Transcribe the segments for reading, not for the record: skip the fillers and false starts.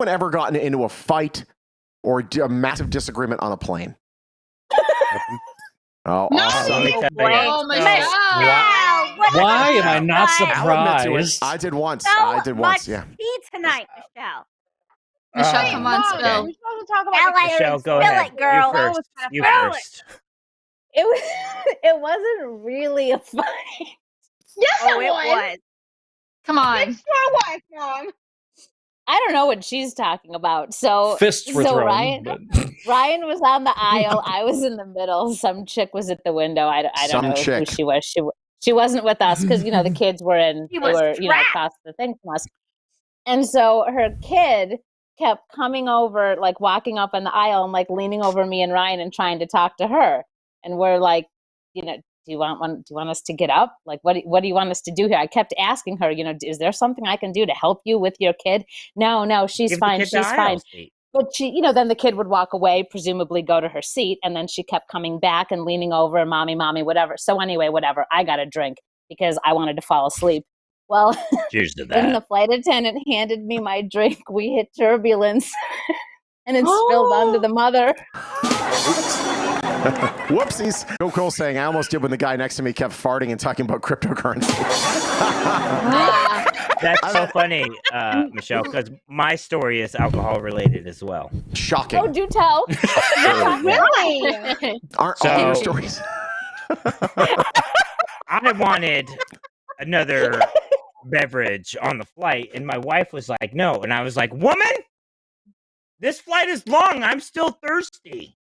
ever gotten into a fight or a massive disagreement on a plane? Oh, No! awesome. Oh, Michelle! Why am I not I'll admit to it. surprised? I did once. So I did once. much Yeah. tea tonight, Michelle. Michelle, come on, Mom, spill. we're supposed to talk about Ella, the Michelle, go spill ahead. it, girl. You first. You first. It wasn't really a fight. Yes, Oh, it it was. was. Come on. It sure was, Mom. I don't know what she's talking about. So Fists were thrown. Ryan was on the aisle. I was in the middle. Some chick was at the window. I don't know who she was. She wasn't with us because the kids were in. They were across the thing from us. And so her kid kept coming over, like walking up on the aisle and like leaning over me and Ryan and trying to talk to her. And we're like, do you want us to get up? Like, what do you want us to do here? I kept asking her, is there something I can do to help you with your kid? No, she's fine. She's fine. But she, then the kid would walk away, presumably go to her seat. And then she kept coming back and leaning over, mommy, whatever. So anyway, whatever. I got a drink because I wanted to fall asleep. Well, Cheers to when the that. flight attendant handed me my drink, we hit turbulence and it spilled onto the mother. Whoopsies. Joe Cole saying, I almost did when the guy next to me kept farting and talking about cryptocurrency. That's so funny, Michelle, because my story is alcohol related as well. Shocking. Oh, do tell. Really? Aren't all your stories? I wanted another beverage on the flight, and my wife was like, no. And I was like, woman, this flight is long. I'm still thirsty.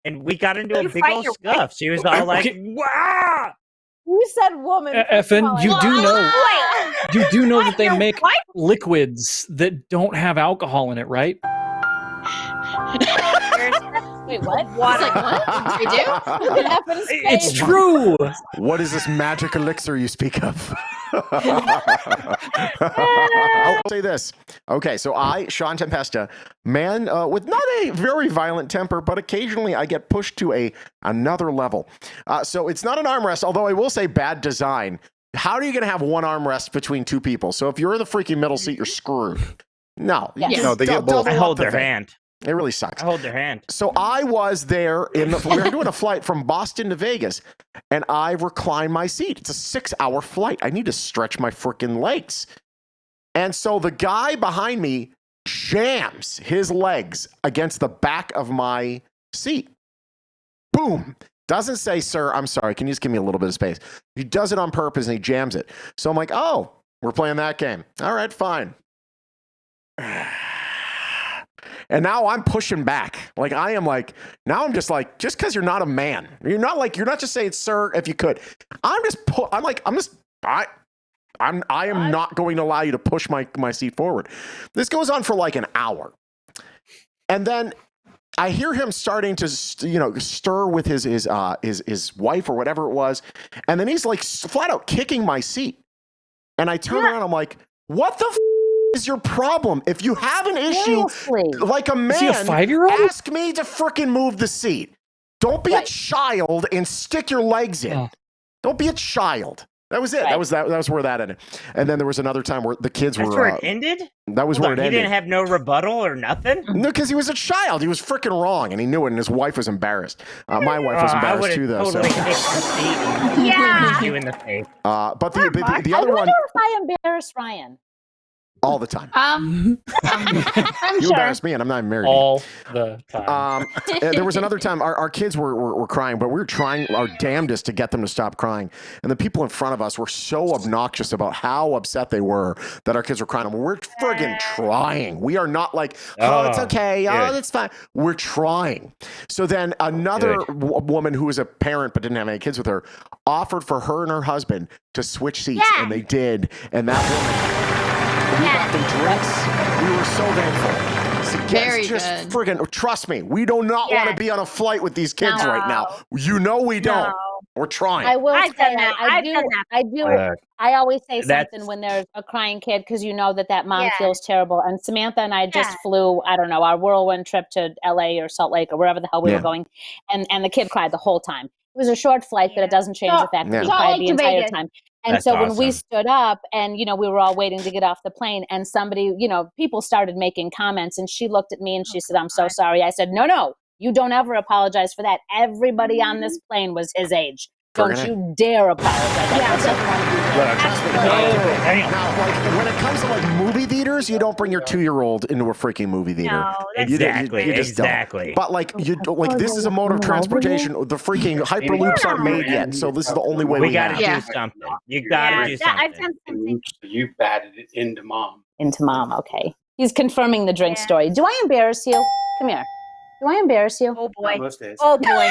And we got into a big old scuff. She was all like, wow. You said woman. Effin, you do know that they make liquids that don't have alcohol in it, right? Wait, what? Water. Like, what? They do? It's true. What is this magic elixir you speak of? I'll say this. Okay, so Shawn Tempesta, man with not a very violent temper, but occasionally I get pushed to another level. So it's not an armrest, although I will say bad design. How are you going to have one armrest between two people? So if you're in the freaking middle seat, you're screwed. No. Yes. No, they get both. I hold their hand. It really sucks. I hold their hand. So I was there we were doing a flight from Boston to Vegas, and I reclined my seat. It's a 6-hour flight. I need to stretch my freaking legs. And so the guy behind me jams his legs against the back of my seat. Boom. Doesn't say, sir, I'm sorry. Can you just give me a little bit of space? He does it on purpose and he jams it. So I'm like, oh, we're playing that game. All right, fine. And now I'm pushing back. Like I am like, now I'm just like, just because you're not a man, you're not just saying, sir, if you could. I am not going to allow you to push my seat forward. This goes on for like an hour. And then I hear him starting to, stir with his wife or whatever it was. And then he's like flat out kicking my seat. And I turn around, I'm like, what the is your problem? If you have an issue, like a man, is he a 5-year-old? Ask me to freaking move the seat. Don't be a child and stick your legs in. Don't be a child. That was it. Right. That was where that ended. And then there was another time where the kids were. That's where it ended? That was where it ended. He didn't have no rebuttal or nothing? No, because he was a child. He was freaking wrong, and he knew it, and his wife was embarrassed. My wife was embarrassed too, though. Totally kicked the seat and you in the face. But the other one. I wonder if I embarrass Ryan. All the time. I'm you embarrass me, and I'm not married. All the time. There was another time our kids were crying, but we were trying our damnedest to get them to stop crying. And the people in front of us were so obnoxious about how upset they were that our kids were crying. We're friggin' trying. We are not like, it's okay. Oh, it's fine. We're trying. So then another woman who was a parent but didn't have any kids with her offered for her and her husband to switch seats, and they did. And that woman. We got them drinks. We were so thankful. So Very just good. friggin' trust me. We do not want to be on a flight with these kids right now. You know we don't. No. We're trying. I will I've say done that. I I've do. done that. I do. I always say That's- something when there's a crying kid because you know that mom Yeah. feels terrible. And Samantha and I just flew, I don't know, our whirlwind trip to LA or Salt Lake or wherever the hell we were going. And the kid cried the whole time. It was a short flight, but it doesn't change the fact that he cried the entire time. And That's so when we awesome. stood up and, we were all waiting to get off the plane and somebody, people started making comments and she looked at me and she said, I'm so sorry. I said, no, you don't ever apologize for that. Everybody on this plane was his age. Don't you dare apologize. Now, like, when it comes to like movie theaters, you don't bring your 2-year-old into a freaking movie theater. No, Exactly. You just don't. Exactly. But like this is a mode of transportation. The freaking hyperloops aren't made yet, so this is the only way We we got to have. do something. You got to do something. You batted it into mom. Into mom, okay. He's confirming the drink story. Do I embarrass you? Come here. Do I embarrass you? Oh boy. Most days. Oh boy.